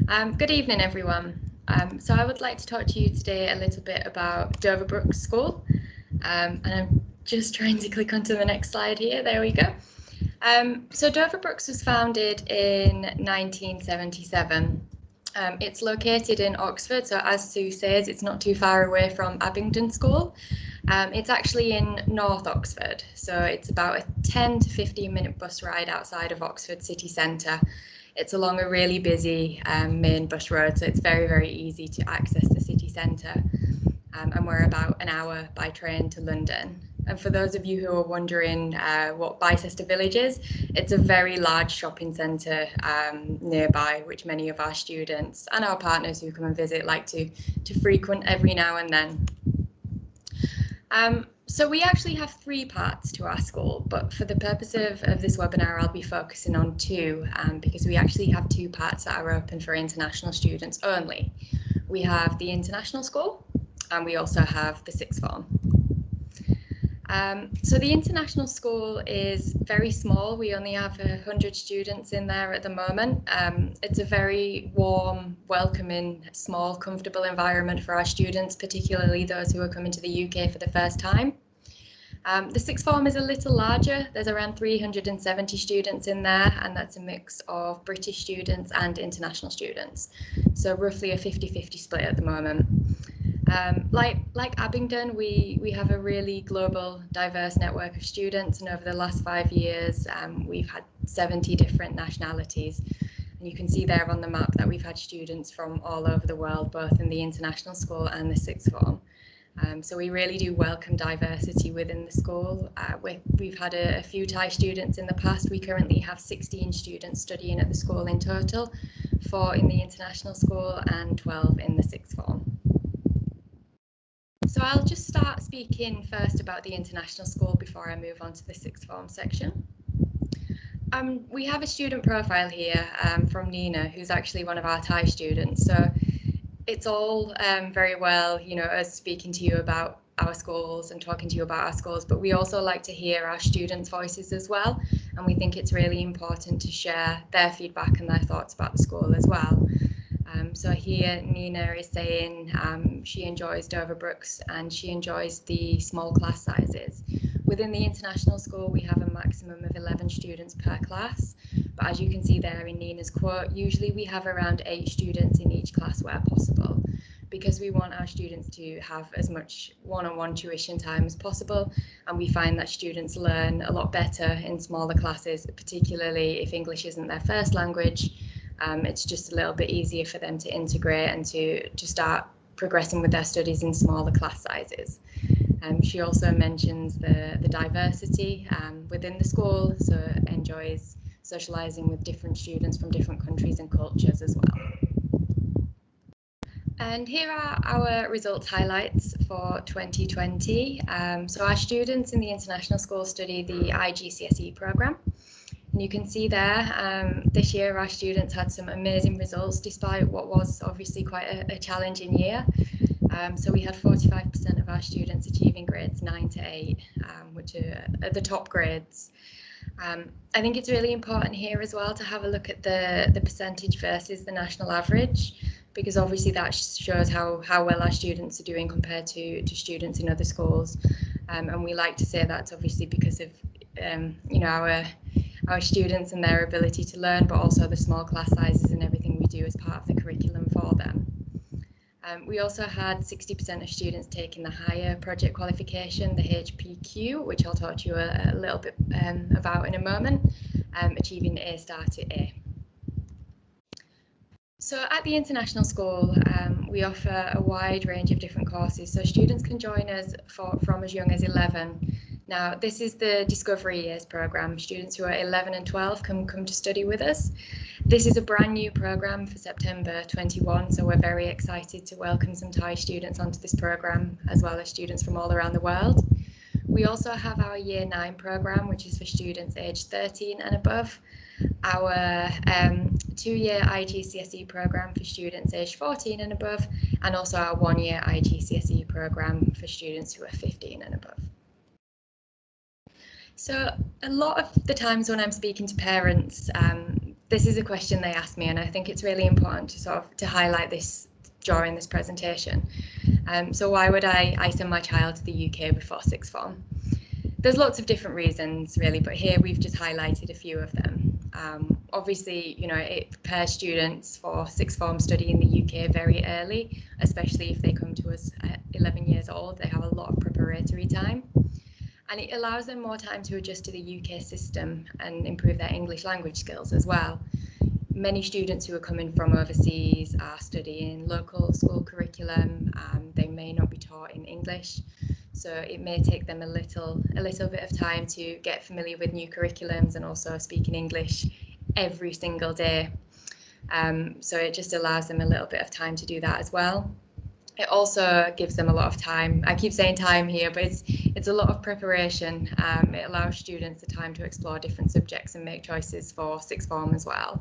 Good evening, everyone. So I would like to talk to you today a little bit about Doverbrook School. And I'm just trying to click onto the next slide here. There we go. So Doverbrooks was founded in 1977. It's located in Oxford, so as Sue says, it's not too far away from Abingdon School. It's actually in North Oxford, so it's about a 10 to 15-minute bus ride outside of Oxford city centre. It's along a really busy main bus road, so it's very, very easy to access the city centre. And we're about an hour by train to London. And for those of you who are wondering what Bicester Village is, it's a very large shopping centre nearby, which many of our students and our partners who come and visit like to frequent every now and then. So we actually have three parts to our school, but for the purpose of this webinar, I'll be focusing on two because we actually have two parts that are open for international students only. We have the international school and we also have the sixth form. So the international school is very small. We only have 100 students in there at the moment. It's a very warm, welcoming, small, comfortable environment for our students, particularly those who are coming to the UK for the first time. The sixth form is a little larger. There's around 370 students in there, and that's a mix of British students and international students. So roughly a 50-50 split at the moment. Like Abingdon, we have a really global, diverse network of students, and over the last 5 years, we've had 70 different nationalities. And you can see there on the map that we've had students from all over the world, both in the international school and the sixth form. So we really do welcome diversity within the school. We've had a few Thai students in the past. We currently have 16 students studying at the school in total, 4 in the international school and 12 in the sixth form. So I'll just start speaking first about the international school before I move on to the sixth form section. We have a student profile here from Nina, who's actually one of our Thai students. So it's all very well, us speaking to you about our schools and talking to you about our schools, but we also like to hear our students' voices as well. And we think it's really important to share their feedback and their thoughts about the school as well. So here Nina is saying she enjoys Doverbrooks and she enjoys the small class sizes. Within the international school, we have a maximum of 11 students per class. But as you can see there in Nina's quote, usually we have around 8 students in each class where possible, because we want our students to have as much one-on-one tuition time as possible. And we find that students learn a lot better in smaller classes, particularly if English isn't their first language. It's just a little bit easier for them to integrate and to start progressing with their studies in smaller class sizes. She also mentions the diversity within the school, so enjoys socialising with different students from different countries and cultures as well. And here are our results highlights for 2020. So our students in the international school study the IGCSE programme. And you can see there, this year our students had some amazing results despite what was obviously quite a challenging year. So we had 45% of our students achieving grades 9 to 8, which are the top grades. I think it's really important here as well to have a look at the percentage versus the national average, because obviously that shows how well our students are doing compared to students in other schools. And we like to say that's obviously because of our students and their ability to learn, but also the small class sizes and everything we do as part of the curriculum for them. We also had 60% of students taking the higher project qualification, the HPQ, which I'll talk to you a little bit about in a moment, achieving A star to A. So at the international school, we offer a wide range of different courses, so students can join us from as young as 11. Now, this is the Discovery Years programme. Students who are 11 and 12 can come to study with us. This is a brand new programme for September 21, so we're very excited to welcome some Thai students onto this programme, as well as students from all around the world. We also have our Year 9 programme, which is for students aged 13 and above. Our 2-year IGCSE programme for students aged 14 and above, and also our 1-year IGCSE programme for students who are 15 and above. So a lot of the times when I'm speaking to parents, this is a question they asked me, and I think it's really important to highlight this during this presentation. So why would I send my child to the UK before sixth form? There's lots of different reasons, really, but here we've just highlighted a few of them. Obviously, it prepares students for sixth form study in the UK very early, especially if they come to us at 11 years old. They have a lot of preparatory time. And it allows them more time to adjust to the UK system and improve their English language skills as well. Many students who are coming from overseas are studying local school curriculum. They may not be taught in English, so it may take them a little bit of time to get familiar with new curriculums and also speaking English every single day. So it just allows them a little bit of time to do that as well. It also gives them a lot of time. I keep saying time here, but it's a lot of preparation. It allows students the time to explore different subjects and make choices for sixth form as well.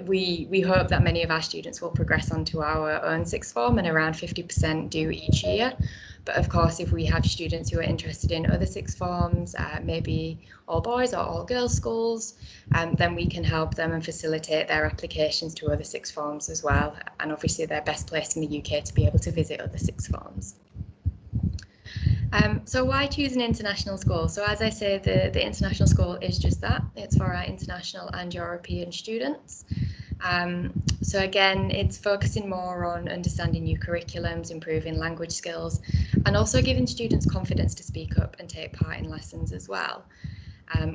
We hope that many of our students will progress onto our own sixth form, and around 50% do each year. But of course, if we have students who are interested in other sixth forms, maybe all boys or all girls schools, then we can help them and facilitate their applications to other sixth forms as well. And obviously they're best placed in the UK to be able to visit other sixth forms. So why choose an international school? So as I say, the international school is just that. It's for our international and European students. So again, it's focusing more on understanding new curriculums, improving language skills, and also giving students confidence to speak up and take part in lessons as well.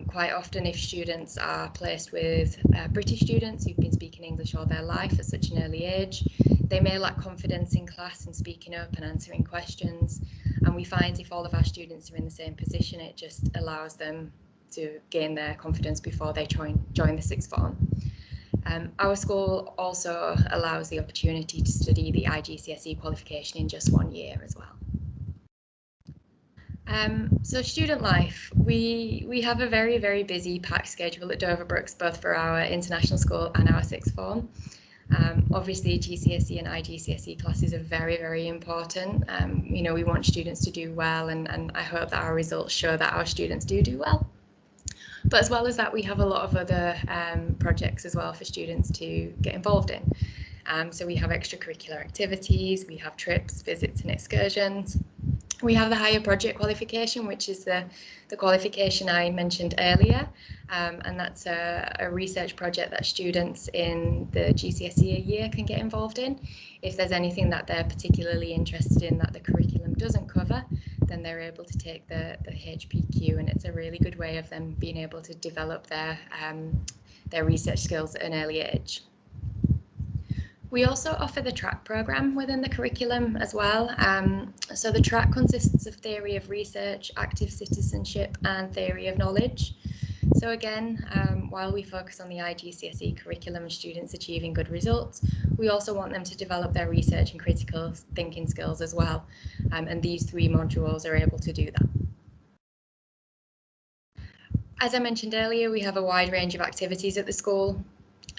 Quite often, if students are placed with British students who've been speaking English all their life at such an early age, they may lack confidence in class and speaking up and answering questions. And we find if all of our students are in the same position, it just allows them to gain their confidence before they join the sixth form. Our school also allows the opportunity to study the IGCSE qualification in just 1 year as well. So student life, we have a very, very busy packed schedule at Doverbrooks, both for our international school and our sixth form. Obviously, GCSE and IGCSE classes are very, very important. We want students to do well, and I hope that our results show that our students do well. But as well as that, we have a lot of other projects as well for students to get involved in. So we have extracurricular activities, we have trips, visits and excursions. We have the higher project qualification, which is the qualification I mentioned earlier, and that's a research project that students in the GCSE year can get involved in. If there's anything that they're particularly interested in that the curriculum doesn't cover, then they're able to take the HPQ, and it's a really good way of them being able to develop their research skills at an early age. We also offer the track programme within the curriculum as well. So the track consists of theory of research, active citizenship and theory of knowledge. So again, while we focus on the IGCSE curriculum and students achieving good results, we also want them to develop their research and critical thinking skills as well. And these 3 modules are able to do that. As I mentioned earlier, we have a wide range of activities at the school.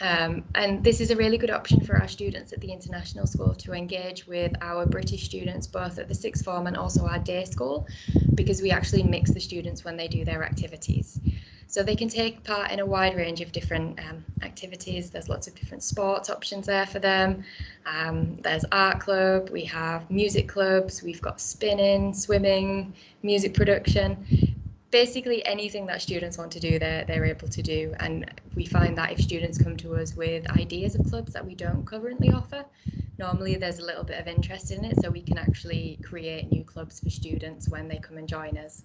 And this is a really good option for our students at the international school to engage with our British students, both at the sixth form and also our day school, because we actually mix the students when they do their activities. So they can take part in a wide range of different activities. There's lots of different sports options there for them. There's art club, we have music clubs, we've got spinning, swimming, music production. Basically anything that students want to do, they're able to do. And we find that if students come to us with ideas of clubs that we don't currently offer, normally there's a little bit of interest in it, so we can actually create new clubs for students when they come and join us.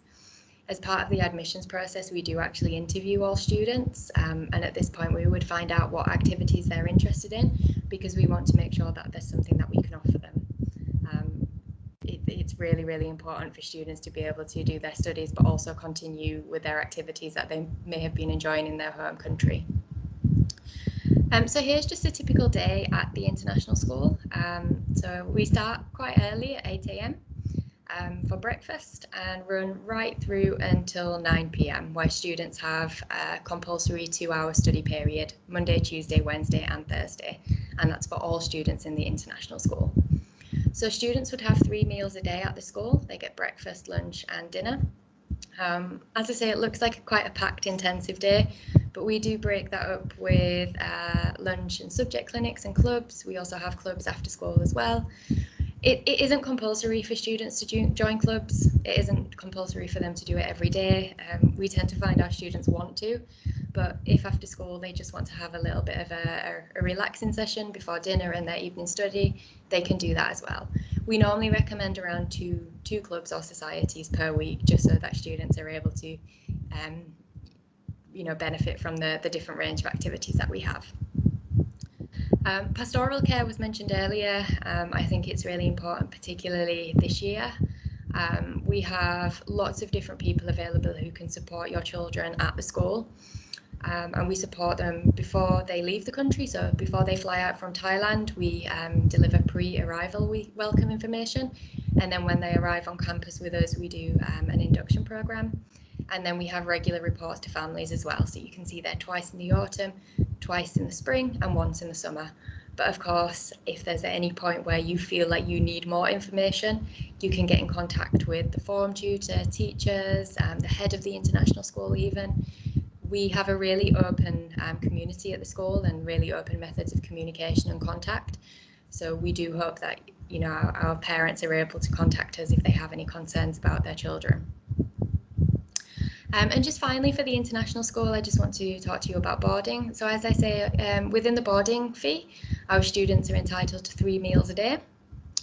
As part of the admissions process, we do actually interview all students, and at this point we would find out what activities they're interested in, because we want to make sure that there's something that we can offer them. It's really, really important for students to be able to do their studies, but also continue with their activities that they may have been enjoying in their home country. So here's just a typical day at the international school. So we start quite early at 8 a.m. For breakfast and run right through until 9 p.m, where students have a compulsory 2-hour study period, Monday, Tuesday, Wednesday and Thursday, and that's for all students in the international school. So students would have 3 meals a day at the school. They get breakfast, lunch and dinner. As I say, it looks like quite a packed, intensive day, but we do break that up with lunch and subject clinics and clubs. We also have clubs after school as well. It isn't compulsory for students to join clubs. It isn't compulsory for them to do it every day. We tend to find our students want to, but if after school they just want to have a little bit of a relaxing session before dinner and their evening study, they can do that as well. We normally recommend around two clubs or societies per week, just so that students are able to benefit from the different range of activities that we have. Pastoral care was mentioned earlier. I think it's really important, particularly this year. We have lots of different people available who can support your children at the school. And we support them before they leave the country. So before they fly out from Thailand, we deliver pre-arrival welcome information. And then when they arrive on campus with us, we do an induction program. And then we have regular reports to families as well. So you can see there twice in the autumn, twice in the spring, and once in the summer. But of course, if there's at any point where you feel like you need more information, you can get in contact with the form tutor, teachers, the head of the international school even. We have a really open community at the school and really open methods of communication and contact. So we do hope that our parents are able to contact us if they have any concerns about their children. And just finally, for the international school, I just want to talk to you about boarding. So as I say, within the boarding fee, our students are entitled to 3 meals a day.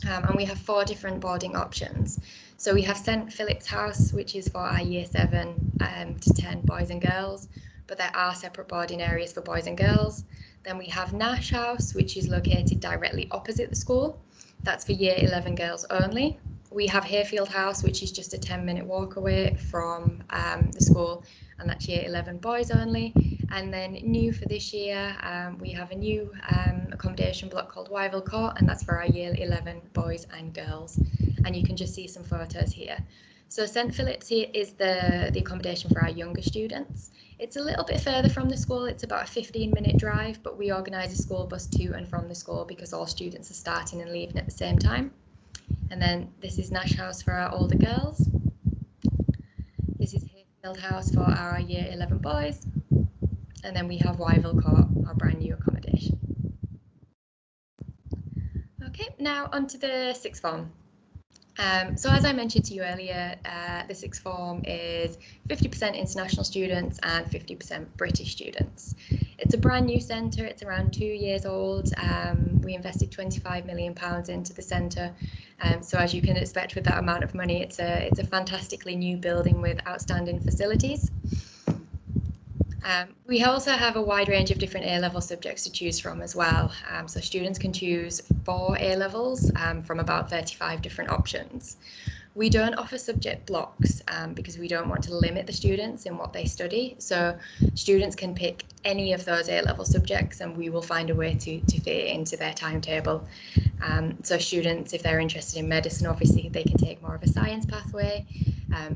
And we have 4 different boarding options. So we have St Philip's House, which is for our year 7 to 10 boys and girls, but there are separate boarding areas for boys and girls. Then we have Nash House, which is located directly opposite the school. That's for year 11 girls only. We have Hayfield House, which is just a 10-minute walk away from the school, and that's year 11 boys only. And then new for this year, we have a new accommodation block called Wyville Court, and that's for our year 11 boys and girls. And you can just see some photos here. So St Philip's here is the accommodation for our younger students. It's a little bit further from the school. It's about a 15-minute drive, but we organise a school bus to and from the school because all students are starting and leaving at the same time. And then this is Nash House for our older girls. This is Hayfield House for our year 11 boys. And then we have Wyville Court, our brand new accommodation. Okay, now onto the sixth form. So as I mentioned to you earlier, the sixth form is 50% international students and 50% British students. It's a brand new centre, it's around 2 years old. We invested £25 million into the centre. So as you can expect with that amount of money, it's a fantastically new building with outstanding facilities. We also have a wide range of different A-level subjects to choose from as well. So students can choose 4 A-levels from about 35 different options. We don't offer subject blocks because we don't want to limit the students in what they study. So students can pick any of those A-level subjects and we will find a way to fit it into their timetable. So students, if they're interested in medicine, obviously they can take more of a science pathway.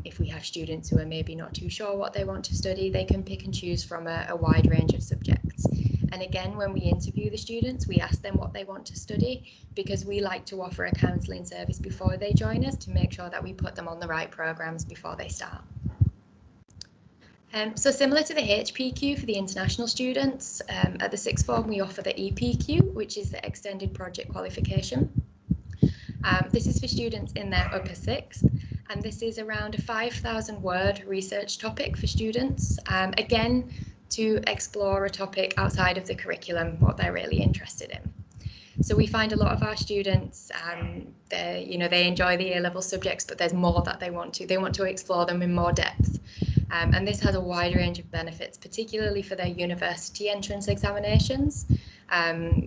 If we have students who are maybe not too sure what they want to study, they can pick and choose from a wide range of subjects. And again, when we interview the students, we ask them what they want to study because we like to offer a counselling service before they join us to make sure that we put them on the right programmes before they start. So similar to the HPQ for the international students, at the sixth form we offer the EPQ, which is the Extended Project Qualification. This is for students in their upper sixth, and this is around a 5,000 word research topic for students, again, to explore a topic outside of the curriculum, what they're really interested in. So we find a lot of our students, they enjoy the A-level subjects, but there's more that they want to explore them in more depth. And this has a wide range of benefits, particularly for their university entrance examinations.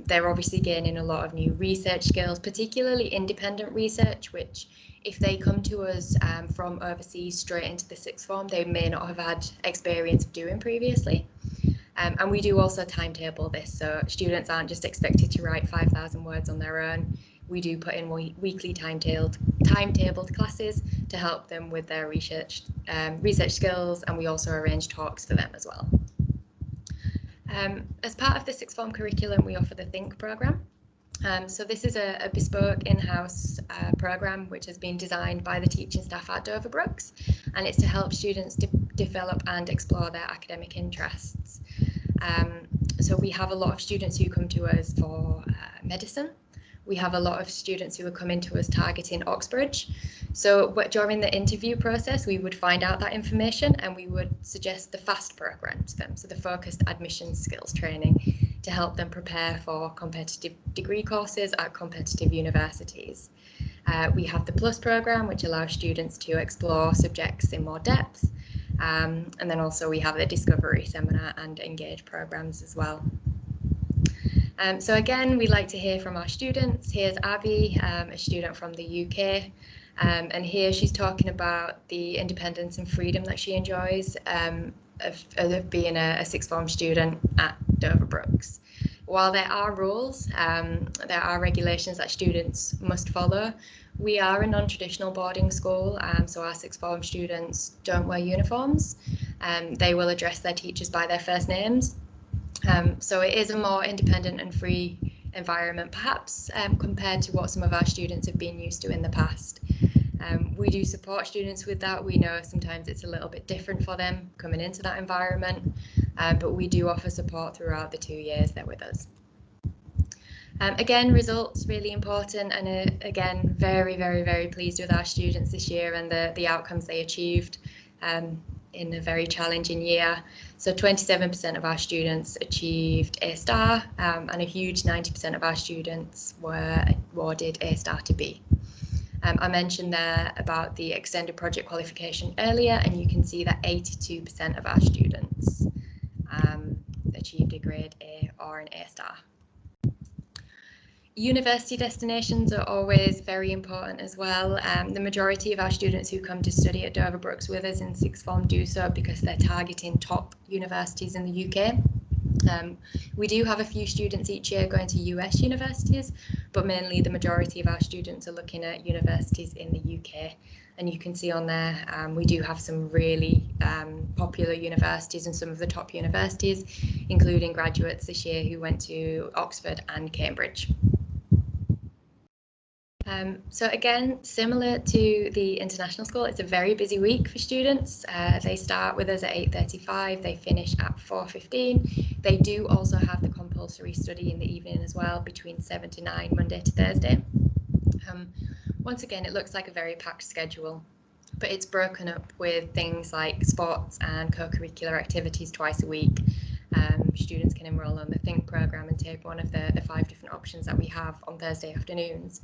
They're obviously gaining a lot of new research skills, particularly independent research, which if they come to us from overseas straight into the sixth form, they may not have had experience of doing previously. And we do also timetable this, so students aren't just expected to write 5,000 words on their own. We do put in weekly timetabled classes to help them with their research skills, and we also arrange talks for them as well. As part of the sixth form curriculum, we offer the Think programme. So this is a bespoke in-house programme which has been designed by the teaching staff at Dover Brooks, and it's to help students develop and explore their academic interests. So we have a lot of students who come to us for medicine. We have a lot of students who are coming to us targeting Oxbridge. So during the interview process, we would find out that information and we would suggest the FAST programme to them, so the Focused Admissions Skills Training, to help them prepare for competitive degree courses at competitive universities. We have the Plus programme, which allows students to explore subjects in more depth. And then also we have the Discovery Seminar and Engage programmes as well. So again, we'd like to hear from our students. Here's Abby, a student from the UK. And here she's talking about the independence and freedom that she enjoys of being a sixth form student at Dover Brooks. While there are rules, there are regulations that students must follow. We are a non-traditional boarding school, so our sixth form students don't wear uniforms. They will address their teachers by their first names. So it is a more independent and free environment, perhaps, compared to what some of our students have been used to in the past. We do support students with that. We know sometimes it's a little bit different for them coming into that environment, but we do offer support throughout the 2 years they're with us. Again, results really important, and again, very, very, very pleased with our students this year and the outcomes they achieved in a very challenging year. So 27% of our students achieved A star, and a huge 90% of our students were awarded A star to B. I mentioned there about the extended project qualification earlier, and you can see that 82% of our students achieved a grade A or an A star. University destinations are always very important as well. The majority of our students who come to study at Dover Brooks with us in sixth form do so because they're targeting top universities in the UK. We do have a few students each year going to US universities, but mainly the majority of our students are looking at universities in the UK. And you can see on there, we do have some really popular universities and some of the top universities, including graduates this year who went to Oxford and Cambridge. So again, similar to the international school, it's a very busy week for students. They start with us at 8:35, they finish at 4:15. They do also have the compulsory study in the evening as well, between 7 to 9, Monday to Thursday. Once again, it looks like a very packed schedule, but it's broken up with things like sports and co-curricular activities twice a week. Students can enrol on the Think programme and take one of the 5 different options that we have on Thursday afternoons.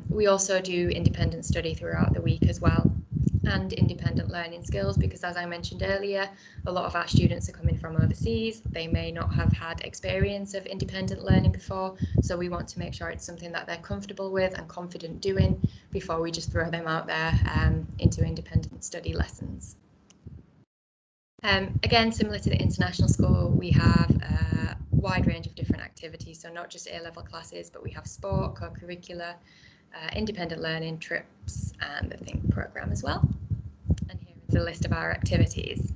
We also do independent study throughout the week as well, and independent learning skills, because as I mentioned earlier, a lot of our students are coming from overseas. They may not have had experience of independent learning before, so we want to make sure it's something that they're comfortable with and confident doing before we just throw them out there into independent study lessons. Again, similar to the international school, we have a wide range of different activities, so not just A-level classes, but we have sport, co-curricular, independent learning, trips, and the Think programme as well. And here is a list of our activities.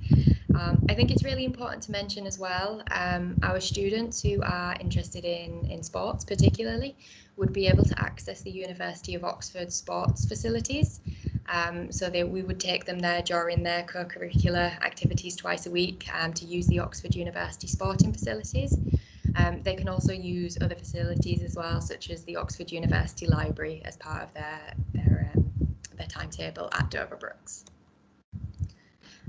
I think it's really important to mention as well, our students who are interested in sports particularly would be able to access the University of Oxford sports facilities. So we would take them there during their co-curricular activities twice a week to use the Oxford University sporting facilities. They can also use other facilities as well, such as the Oxford University Library as part of their timetable at Dover Brooks.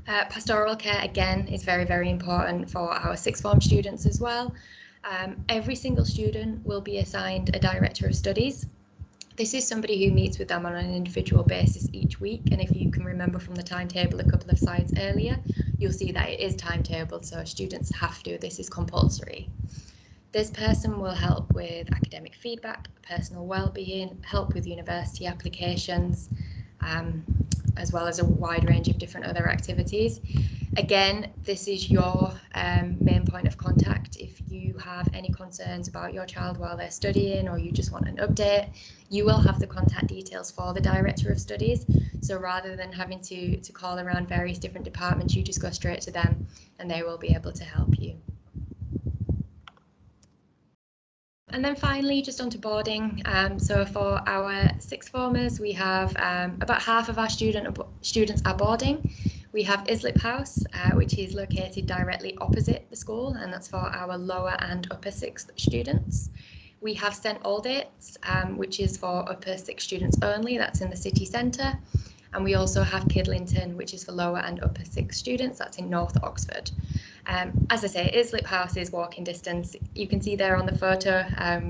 Pastoral care, again, is very, very important for our sixth form students as well. Every single student will be assigned a director of studies. This is somebody who meets with them on an individual basis each week, and if you can remember from the timetable a couple of slides earlier, you'll see that it is timetabled, so students have to. This is compulsory. This person will help with academic feedback, personal well-being, help with university applications, as well as a wide range of different other activities. Again, this is your main point of contact. If you have any concerns about your child while they're studying, or you just want an update, you will have the contact details for the Director of Studies. So rather than having to call around various different departments, you just go straight to them and they will be able to help you. And then finally, just onto boarding. So for our sixth formers, we have about half of our students are boarding. We have Islip House, which is located directly opposite the school, and that's for our lower and upper sixth students. We have St Aldate's, which is for upper sixth students only. That's in the city centre. And we also have Kidlington, which is for lower and upper sixth students. That's in North Oxford. As I say, Islip House is walking distance. You can see there on the photo,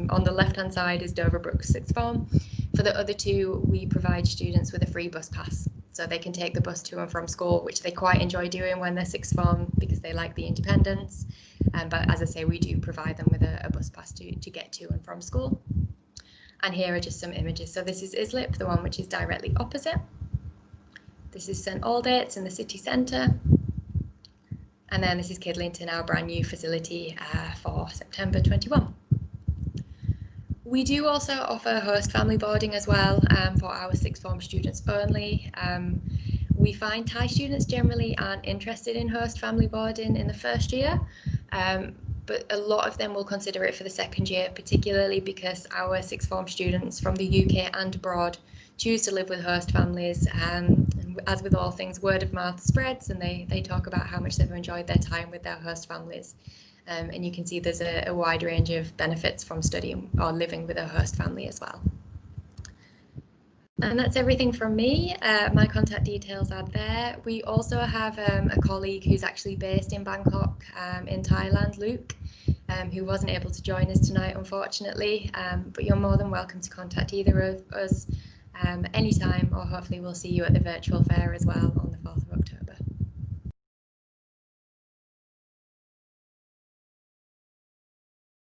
on the left-hand side is Doverbrook sixth form. For the other two, we provide students with a free bus pass. So they can take the bus to and from school, which they quite enjoy doing when they're sixth form because they like the independence. But as I say, we do provide them with a bus pass to get to and from school. And here are just some images. So this is Islip, the one which is directly opposite. This is St Aldate's in the city centre. And then this is Kidlington, our brand new facility for September 21. We do also offer host family boarding as well for our sixth form students only. We find Thai students generally aren't interested in host family boarding in the first year, but a lot of them will consider it for the second year, particularly because our sixth form students from the UK and abroad choose to live with host families. And as with all things, word of mouth spreads, and they talk about how much they've enjoyed their time with their host families. And you can see there's a wide range of benefits from studying or living with a host family as well. And that's everything from me. My contact details are there. We also have a colleague who's actually based in Bangkok in Thailand, Luke, who wasn't able to join us tonight, unfortunately. But you're more than welcome to contact either of us anytime, or hopefully we'll see you at the virtual fair as well on